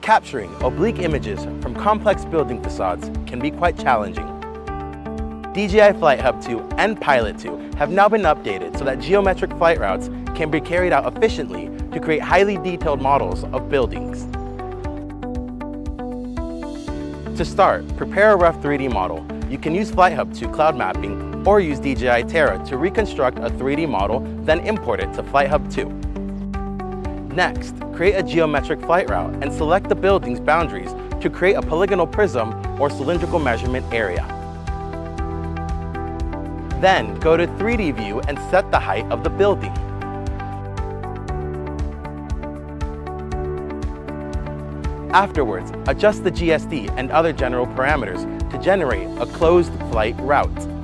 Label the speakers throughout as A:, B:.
A: Capturing oblique images from complex building facades can be quite challenging. DJI FlightHub 2 and Pilot 2 have now been updated so that geometric flight routes can be carried out efficiently to create highly detailed models of buildings. To start, prepare a rough 3D model. You can use FlightHub 2 cloud mapping or use DJI Terra to reconstruct a 3D model, then import it to FlightHub 2. Next, create a geometric flight route and select the building's boundaries to create a polygonal prism or cylindrical measurement area. Then, go to 3D view and set the height of the building. Afterwards, adjust the GSD and other general parameters to generate a closed flight route.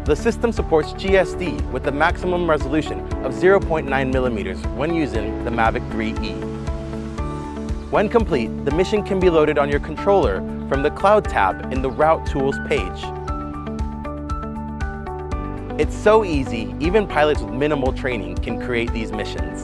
A: The system supports GSD with a maximum resolution of 0.9 millimeters when using the Mavic 3E. When complete, the mission can be loaded on your controller from the Cloud tab in the Route Tools page. It's so easy, even pilots with minimal training can create these missions.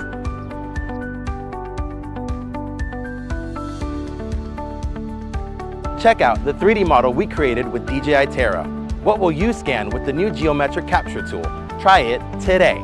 A: Check out the 3D model we created with DJI Terra. What will you scan with the new geometric capture tool? Try it today.